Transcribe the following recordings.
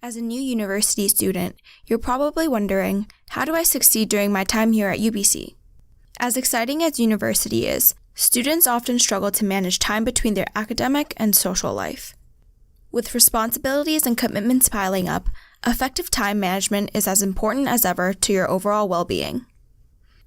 As a new university student, you're probably wondering, how do I succeed during my time here at UBC? As exciting as university is, students often struggle to manage time between their academic and social life. With responsibilities and commitments piling up, effective time management is as important as ever to your overall well-being.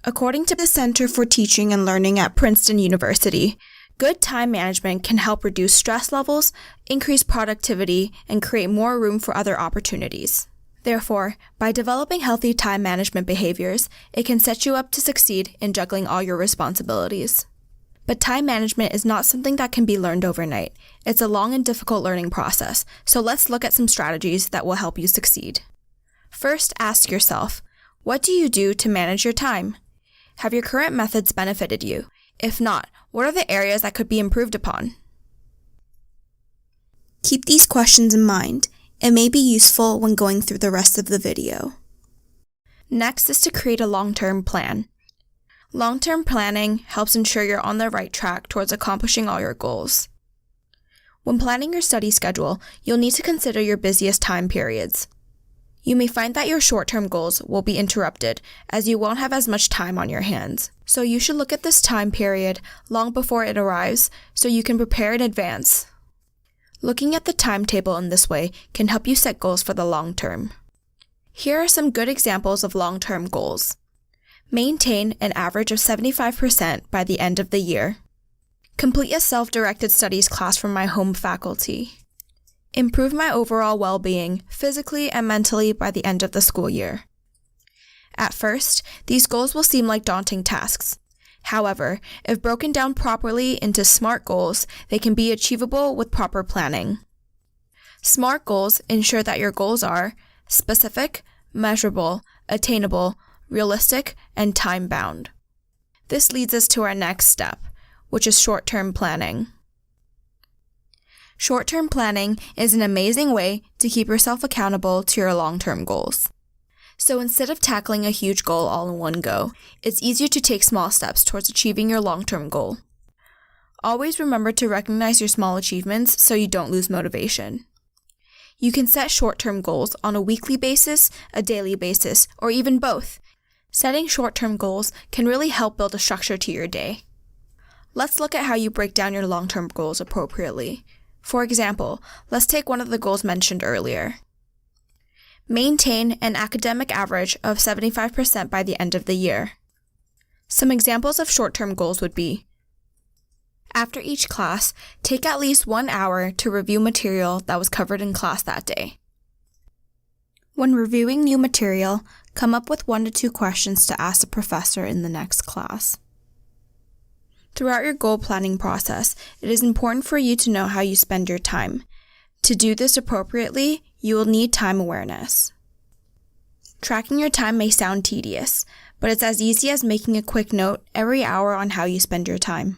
According to the Center for Teaching and Learning at Princeton University, good time management can help reduce stress levels, increase productivity, and create more room for other opportunities. Therefore, by developing healthy time management behaviors, it can set you up to succeed in juggling all your responsibilities. But time management is not something that can be learned overnight. It's a long and difficult learning process, so let's look at some strategies that will help you succeed. First, ask yourself, what do you do to manage your time? Have your current methods benefited you? If not, what are the areas that could be improved upon? Keep these questions in mind. It may be useful when going through the rest of the video. Next is to create a long-term plan. Long-term planning helps ensure you're on the right track towards accomplishing all your goals. When planning your study schedule, you'll need to consider your busiest time periods. You may find that your short-term goals will be interrupted as you won't have as much time on your hands. So you should look at this time period long before it arrives so you can prepare in advance. Looking at the timetable in this way can help you set goals for the long term. Here are some good examples of long-term goals. Maintain an average of 75% by the end of the year. Complete a self-directed studies class from my home faculty. Improve my overall well-being, physically and mentally, by the end of the school year. At first, these goals will seem like daunting tasks. However, if broken down properly into SMART goals, they can be achievable with proper planning. SMART goals ensure that your goals are specific, measurable, attainable, realistic, and time-bound. This leads us to our next step, which is short-term planning. Short-term planning is an amazing way to keep yourself accountable to your long-term goals. So instead of tackling a huge goal all in one go, it's easier to take small steps towards achieving your long-term goal. Always remember to recognize your small achievements so you don't lose motivation. You can set short-term goals on a weekly basis, a daily basis, or even both. Setting short-term goals can really help build a structure to your day. Let's look at how you break down your long-term goals appropriately. For example, let's take one of the goals mentioned earlier. Maintain an academic average of 75% by the end of the year. Some examples of short-term goals would be: after each class, take at least 1 hour to review material that was covered in class that day. When reviewing new material, come up with 1 to 2 questions to ask the professor in the next class. Throughout your goal planning process, it is important for you to know how you spend your time. To do this appropriately, you will need time awareness. Tracking your time may sound tedious, but it's as easy as making a quick note every hour on how you spend your time.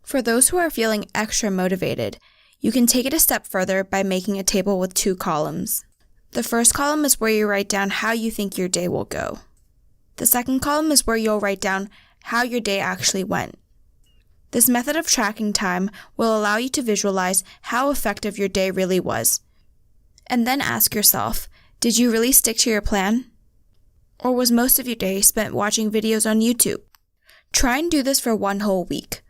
For those who are feeling extra motivated, you can take it a step further by making a table with 2 columns. The first column is where you write down how you think your day will go. The second column is where you'll write down how your day actually went. This method of tracking time will allow you to visualize how effective your day really was. And then ask yourself, did you really stick to your plan? Or was most of your day spent watching videos on YouTube? Try and do this for 1 whole week.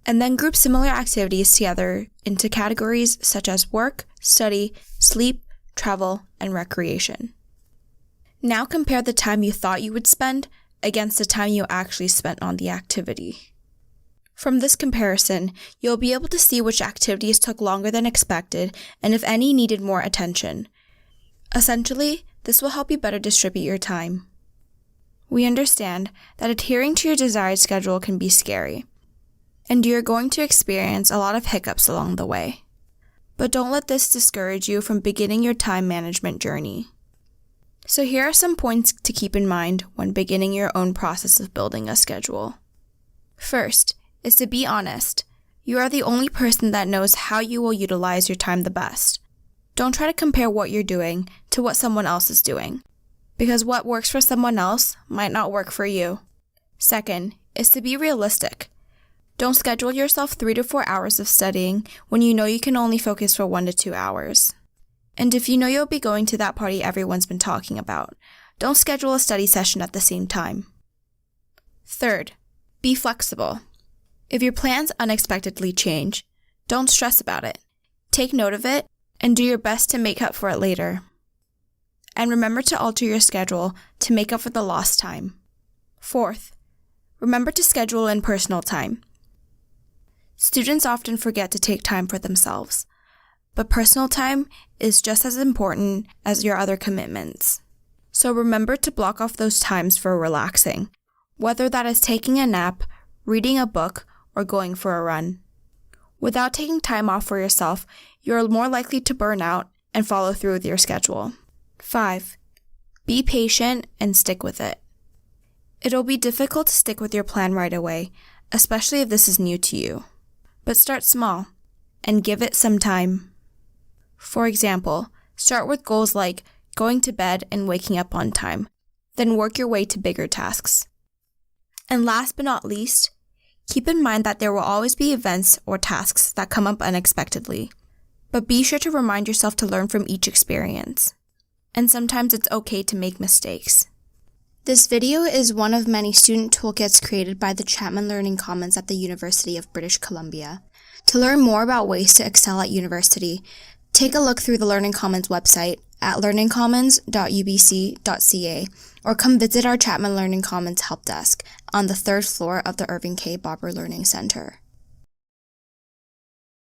And then group similar activities together into categories such as work, study, sleep, travel, and recreation. Now compare the time you thought you would spend against the time you actually spent on the activity. From this comparison, you'll be able to see which activities took longer than expected and if any needed more attention. Essentially, this will help you better distribute your time. We understand that adhering to your desired schedule can be scary, and you're going to experience a lot of hiccups along the way. But don't let this discourage you from beginning your time management journey. So here are some points to keep in mind when beginning your own process of building a schedule. First is to be honest. You are the only person that knows how you will utilize your time the best. Don't try to compare what you're doing to what someone else is doing, because what works for someone else might not work for you. Second is to be realistic. Don't schedule yourself 3 to 4 hours of studying when you know you can only focus for 1 to 2 hours. And if you know you'll be going to that party everyone's been talking about, don't schedule a study session at the same time. Third, be flexible. If your plans unexpectedly change, don't stress about it. Take note of it and do your best to make up for it later. And remember to alter your schedule to make up for the lost time. Fourth, remember to schedule in personal time. Students often forget to take time for themselves, but personal time is just as important as your other commitments. So remember to block off those times for relaxing, whether that is taking a nap, reading a book, or going for a run. Without taking time off for yourself, you're more likely to burn out and follow through with your schedule. 5. Be patient and stick with it. It'll be difficult to stick with your plan right away, especially if this is new to you. But start small and give it some time. For example, start with goals like going to bed and waking up on time, then work your way to bigger tasks. And last but not least, keep in mind that there will always be events or tasks that come up unexpectedly, but be sure to remind yourself to learn from each experience. And sometimes it's okay to make mistakes. This video is one of many student toolkits created by the Chapman Learning Commons at the University of British Columbia. To learn more about ways to excel at university, take a look through the Learning Commons website at learningcommons.ubc.ca or come visit our Chapman Learning Commons help desk on the 3rd floor of the Irving K. Barber Learning Center.